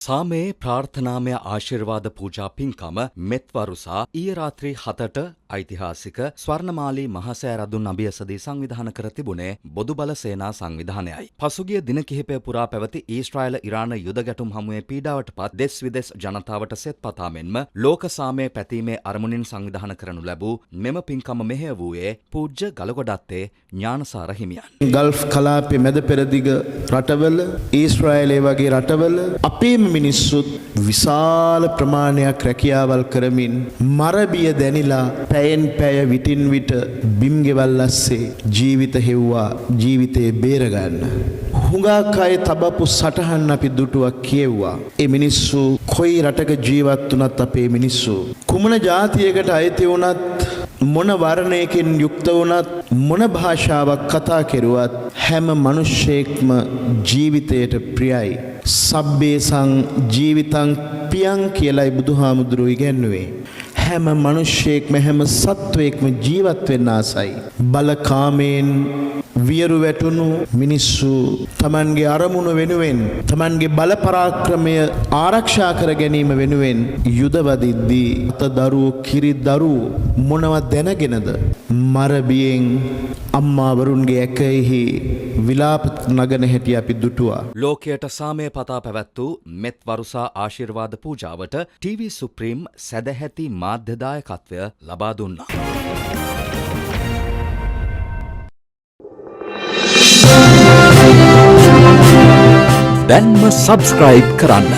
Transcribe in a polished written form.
සාමයේ ප්‍රාර්ථනාමය ආශිර්වාද පූජා පින්කම මෙත් වරුසා ඊයේ රාත්‍රී 7ට ඓතිහාසික ස්වර්ණමාලී මහසෑ රදුන් අභියසදී සංවිධානය කර තිබුණේ බොදුබල සේනා සංවිධානයයි. පසුගිය දින කිහිපය පුරා පැවති ඊශ්‍රායල ඉරාන යුද ගැටුම් හමුවේ පීඩාවට පත් දෙස් විදෙස් ජනතාවට සෙත් පතා මෙන්ම ලෝක සාමය පැතීමේ අරමුණින් සංවිධානය කරනු ලැබූ මෙම පින්කම මෙහෙය වූයේ පූජ්‍ය ගලගොඩත්තේ ඥානසාර හිමියන්. ගල්ෆ් කලාපයේ මැද පෙරදිග රටවල ඊශ්‍රායලයේ වගේ රටවල අපේම මිනිස්සුත් විශාල ප්‍රමාණයක් රැකියාවල් කරමින් මරබිය දැනිලා පැයෙන් පැය විටින් විට බිම් ගෙවල් ඇස්සේ ජීවිත හෙව්වා ජීවිතේ බේරගන්න. හුඟක් අය තබපු සටහන් අපි දුටුවක් කියෙව්වා. ඒ මිනිස්සු කොයි රටක ජීවත් වුණත් අපේ මිනිස්සු කුමන ජාතියකට අයිති වුණත් මොන වර්ණයකින් යුක්ත වුණත් මොන භාෂාවක් කතා කෙරුවත් හැම මිනිසෙක්ම ජීවිතයට ප්‍රියයි. සබ්බේසං ජීවිතං පියං කියලායි බුදුහාමුදුරුවෝ ඉගැන්වුවේ. හැම මිනිසෙක්ම හැම සත්වයක්ම ජීවත් වෙන්න ආසයි. බලකාමෙන් වියරු වැටුණු මිනිස්සු තමන්ගේ අරමුණ වෙනුවෙන් තමන්ගේ බල පරාක්‍රමය ආරක්ෂා කර ගැනීම වෙනුවෙන් යුද වදිද්දී අතදරුවෝ කිරිදරුවෝ මොනවද දැනගෙනද මරබියෙන් අම්මාවරුන්ගේ ඇකෙහි විලාප නගන හැටි අපි දුටුවා. ලෝකයට සාමය පතා පැවැත් වූ මෙත් වරුසා ආශිර්වාද පූජාවට ටීවී සුප්‍රීම් සැදැහැති මාධ්‍ය දායකත්වය ලබා දුන්නා. දැන්ම සබ්ස්ක්‍රයිබ් කරන්න.